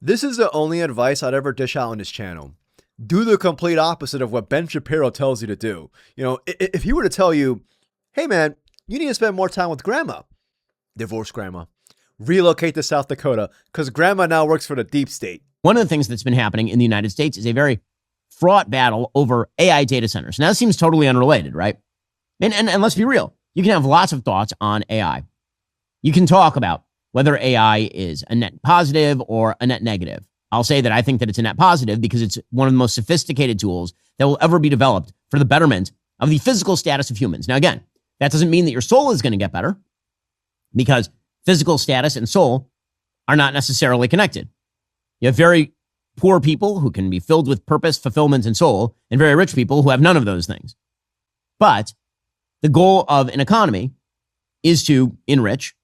This is the only advice I'd ever dish out on this channel. Do the complete opposite of what Ben Shapiro tells you to do. You know, if he were to tell you, hey man, you need to spend more time with grandma, divorce grandma, relocate to South Dakota because grandma now works for the deep state. One of the things that's been happening in the United States is a very fraught battle over AI data centers. Now, that seems totally unrelated, right? And let's be real. You can have lots of thoughts on AI. You can talk about whether AI is a net positive or a net negative. I'll say that I think that it's a net positive because it's one of the most sophisticated tools that will ever be developed for the betterment of the physical status of humans. Now, again, that doesn't mean that your soul is going to get better because physical status and soul are not necessarily connected. You have very poor people who can be filled with purpose, fulfillment, and soul, and very rich people who have none of those things. But the goal of an economy is to enrich.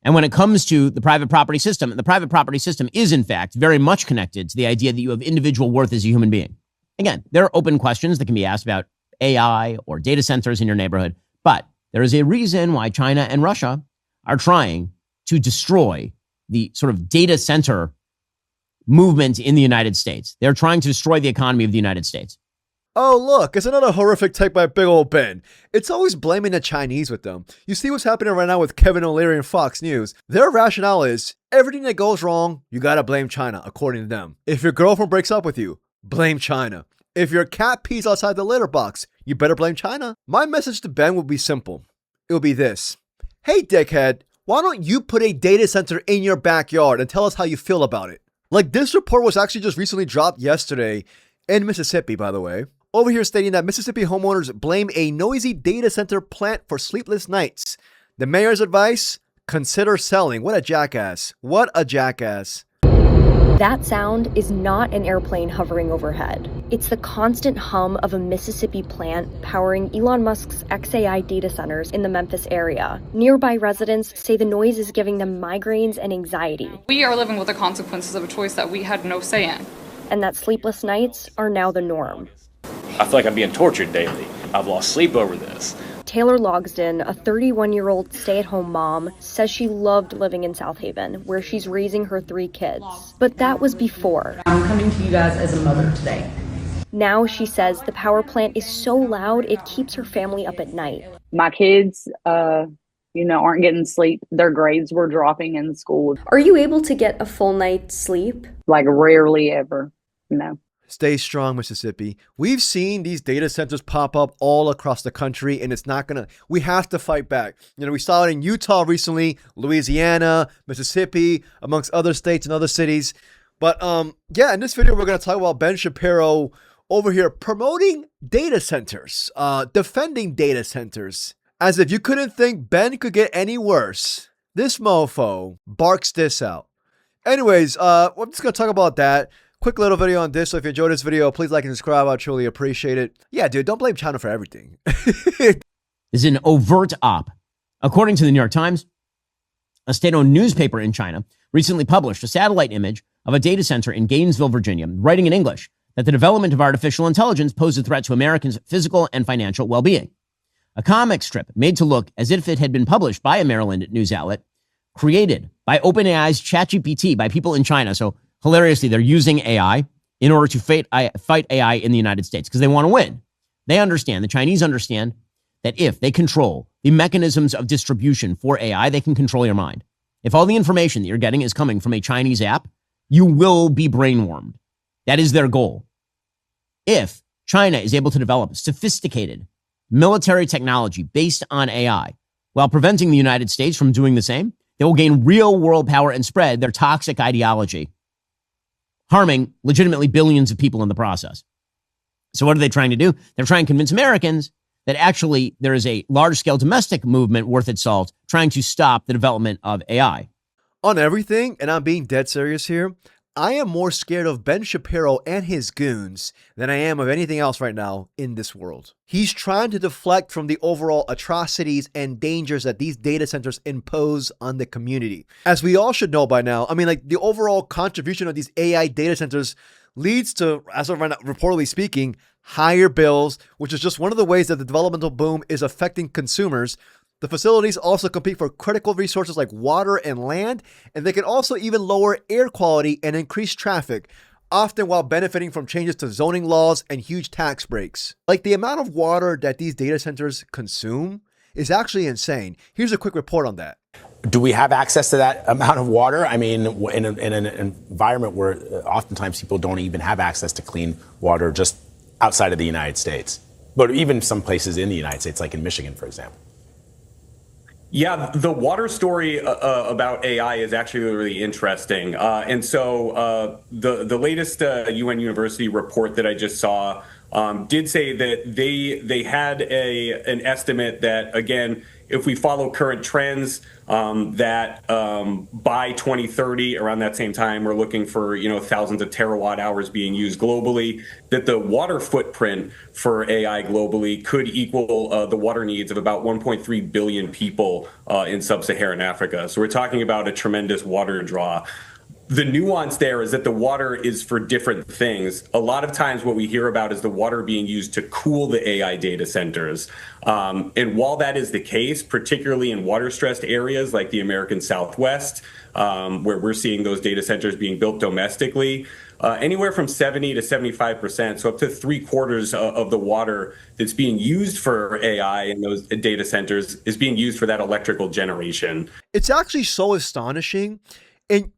And when it comes to the private property system is, in fact, very much connected to the idea that you have individual worth as a human being. Again, there are open questions that can be asked about AI or data centers in your neighborhood, but there is a reason why China and Russia are trying to destroy the sort of data center movement in the United States. They're trying to destroy the economy of the United States. Oh, look, it's another horrific take by big old Ben. It's always blaming the Chinese with them. You see what's happening right now with Kevin O'Leary and Fox News. Their rationale is, everything that goes wrong, you gotta blame China, according to them. If your girlfriend breaks up with you, blame China. If your cat pees outside the litter box, you better blame China. My message to Ben would be simple. It would be this. Hey, dickhead, why don't you put a data center in your backyard and tell us how you feel about it? Like, this report was actually just recently dropped yesterday in Mississippi, by the way. Over here stating that Mississippi homeowners blame a noisy data center plant for sleepless nights. The mayor's advice? Consider selling. What a jackass. What a jackass. That sound is not an airplane hovering overhead. It's the constant hum of a Mississippi plant powering Elon Musk's XAI data centers in the Memphis area. Nearby residents say the noise is giving them migraines and anxiety. We are living with the consequences of a choice that we had no say in. And that sleepless nights are now the norm. I feel like I'm being tortured daily. I've lost sleep over this. Taylor Logsden, a 31-year-old stay-at-home mom, says she loved living in South Haven, where she's raising her 3 kids. But that was before. I'm coming to you guys as a mother today. Now she says the power plant is so loud it keeps her family up at night. My kids, aren't getting sleep. Their grades were dropping in school. Are you able to get a full night's sleep? Like rarely ever, no. Stay strong, Mississippi. We've seen these data centers pop up all across the country, and we have to fight back. We saw it in Utah recently, Louisiana, Mississippi, amongst other states and other cities. But in this video, we're going to talk about Ben Shapiro over here promoting data centers, defending data centers. As if you couldn't think Ben could get any worse, this mofo barks this out. Anyways, I'm just going to talk about that. Quick little video on this, so if you enjoyed this video, please like and subscribe. I truly appreciate it. Yeah, dude, don't blame China for everything. Is an overt op. According to the New York Times, a state-owned newspaper in China recently published a satellite image of a data center in Gainesville, Virginia, writing in English that the development of artificial intelligence posed a threat to Americans' physical and financial well-being. A comic strip made to look as if it had been published by a Maryland news outlet, created by OpenAI's ChatGPT by people in China. So hilariously, they're using AI in order to fight AI in the United States because they want to win. The Chinese understand that if they control the mechanisms of distribution for AI, they can control your mind. If all the information that you're getting is coming from a Chinese app, you will be brainwarmed. That is their goal. If China is able to develop sophisticated military technology based on AI while preventing the United States from doing the same, they will gain real world power and spread their toxic ideology, harming legitimately billions of people in the process. So what are they trying to do? They're trying to convince Americans that actually there is a large-scale domestic movement worth its salt trying to stop the development of AI. On everything, and I'm being dead serious here, I am more scared of Ben Shapiro and his goons than I am of anything else right now in this world. He's trying to deflect from the overall atrocities and dangers that these data centers impose on the community. As we all should know by now, the overall contribution of these AI data centers leads to, as of right now, reportedly speaking, higher bills, which is just one of the ways that the developmental boom is affecting consumers. The facilities also compete for critical resources like water and land, and they can also even lower air quality and increase traffic, often while benefiting from changes to zoning laws and huge tax breaks. Like, the amount of water that these data centers consume is actually insane. Here's a quick report on that. Do we have access to that amount of water? I mean, in an environment where oftentimes people don't even have access to clean water just outside of the United States, but even some places in the United States, like in Michigan, for example. Yeah, the water story about AI is actually really interesting. And so the latest UN University report that I just saw did say that they had an estimate that, again, if we follow current trends, that by 2030, around that same time, we're looking for thousands of terawatt hours being used globally. That the water footprint for AI globally could equal the water needs of about 1.3 billion people in sub-Saharan Africa. So we're talking about a tremendous water draw. The nuance there is that the water is for different things. A lot of times what we hear about is the water being used to cool the AI data centers. And while that is the case, particularly in water-stressed areas like the American Southwest, where we're seeing those data centers being built domestically, anywhere from 70 to 75%, so up to 3/4 of the water that's being used for AI in those data centers is being used for that electrical generation. It's actually so astonishing, and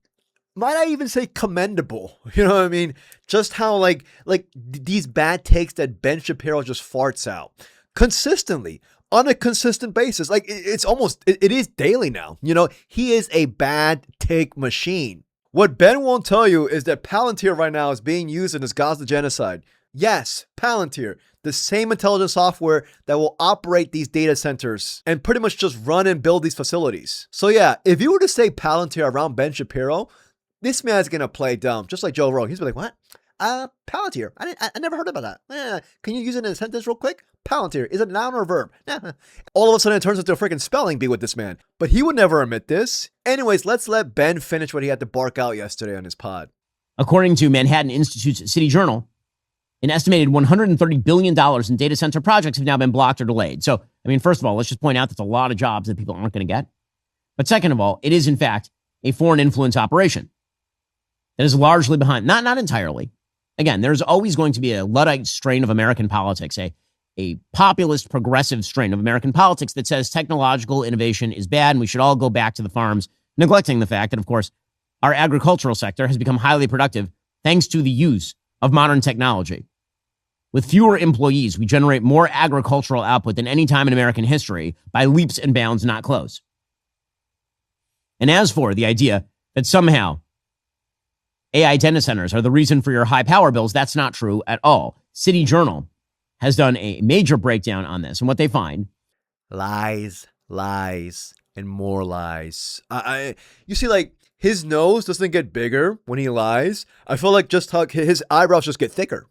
might I even say commendable? You know what I mean? Just how like these bad takes that Ben Shapiro just farts out consistently on a consistent basis. Like, it's almost, it is daily now. He is a bad take machine. What Ben won't tell you is that Palantir right now is being used in this Gaza genocide. Yes, Palantir, the same intelligence software that will operate these data centers and pretty much just run and build these facilities. So yeah, if you were to say Palantir around Ben Shapiro, this man's going to play dumb, just like Joe Rogan. He's going to be like, what? Palantir. I never heard about that. Can you use it in a sentence real quick? Palantir. Is it a noun or a verb? All of a sudden it turns into a freaking spelling bee with this man. But he would never admit this. Anyways, let's let Ben finish what he had to bark out yesterday on his pod. According to Manhattan Institute's City Journal, an estimated $130 billion in data center projects have now been blocked or delayed. So, I mean, first of all, let's just point out that's a lot of jobs that people aren't going to get. But second of all, it is, in fact, a foreign influence operation that is largely behind, not entirely. Again, there's always going to be a Luddite strain of American politics, a populist progressive strain of American politics that says technological innovation is bad and we should all go back to the farms, neglecting the fact that, of course, our agricultural sector has become highly productive thanks to the use of modern technology. With fewer employees, we generate more agricultural output than any time in American history by leaps and bounds not close. And as for the idea that somehow AI data centers are the reason for your high power bills, that's not true at all. City Journal has done a major breakdown on this, and what they find: lies, and more lies. You see, like, his nose doesn't get bigger when he lies. I feel like just how his eyebrows just get thicker.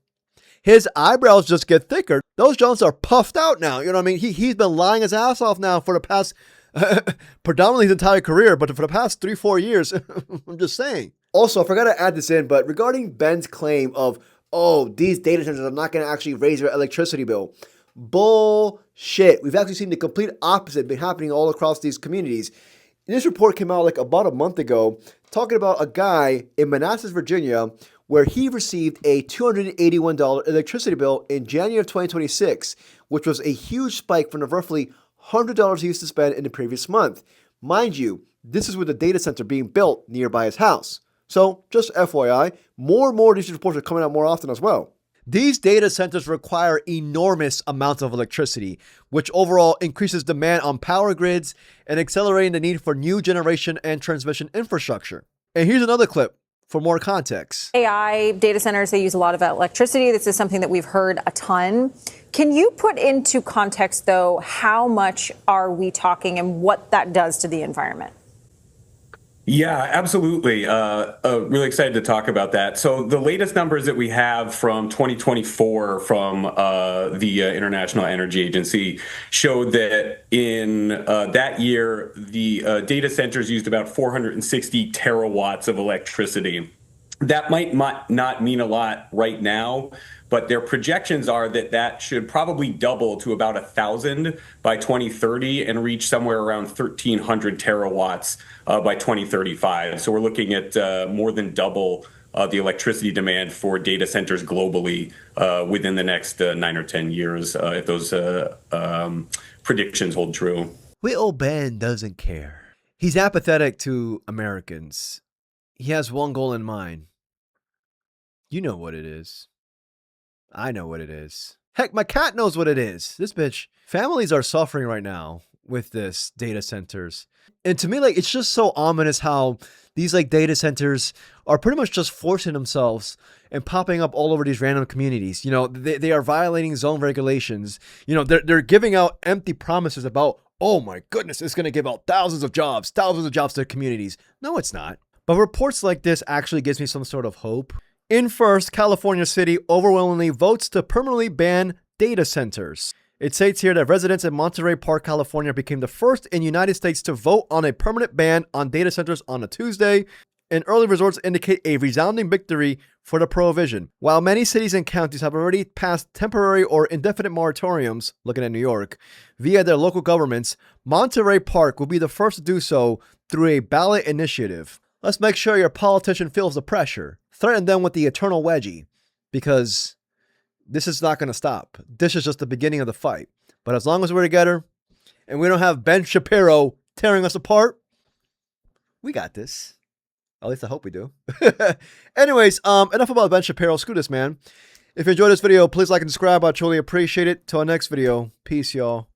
His eyebrows just get thicker. Those Jones are puffed out now. You know what I mean? He's been lying his ass off now for the past, predominantly his entire career, but for the past 3-4 years. I'm just saying. Also, I forgot to add this in, but regarding Ben's claim of, these data centers are not going to actually raise your electricity bill. Bullshit. We've actually seen the complete opposite been happening all across these communities. This report came out like about a month ago, talking about a guy in Manassas, Virginia, where he received a $281 electricity bill in January of 2026, which was a huge spike from the roughly $100 he used to spend in the previous month. Mind you, this is with a data center being built nearby his house. So, just FYI, more and more of these reports are coming out more often as well. These data centers require enormous amounts of electricity, which overall increases demand on power grids and accelerating the need for new generation and transmission infrastructure. And here's another clip for more context. AI data centers, they use a lot of electricity. This is something that we've heard a ton. Can you put into context, though, how much are we talking and what that does to the environment? Yeah, absolutely. Really excited to talk about that. So the latest numbers that we have from 2024 from the International Energy Agency showed that in that year, the data centers used about 460 terawatts of electricity. That might not mean a lot right now, but their projections are that that should probably double to about 1,000 by 2030 and reach somewhere around 1,300 terawatts by 2035. So we're looking at more than double the electricity demand for data centers globally within the next 9 or 10 years, if those predictions hold true. Old Ben doesn't care. He's apathetic to Americans. He has one goal in mind. You know what it is. I know what it is. Heck, my cat knows what it is. This bitch. Families are suffering right now with this data centers. And to me, like, it's just so ominous how these like data centers are pretty much just forcing themselves and popping up all over these random communities. You know, they are violating zone regulations. You know, they're giving out empty promises about, oh my goodness, it's going to give out thousands of jobs to communities. No, it's not. But reports like this actually gives me some sort of hope. In first, California City overwhelmingly votes to permanently ban data centers. It states here that residents in Monterey Park, California became the first in the United States to vote on a permanent ban on data centers on a Tuesday, and early results indicate a resounding victory for the prohibition. While many cities and counties have already passed temporary or indefinite moratoriums, looking at New York, via their local governments, Monterey Park will be the first to do so through a ballot initiative. Let's make sure your politician feels the pressure. Threaten them with the eternal wedgie, because this is not going to stop. This is just the beginning of the fight. But as long as we're together and we don't have Ben Shapiro tearing us apart, we got this. At least I hope we do. Anyways, enough about Ben Shapiro. Screw this, man. If you enjoyed this video, please like and subscribe. I truly appreciate it. Till our next video. Peace, y'all.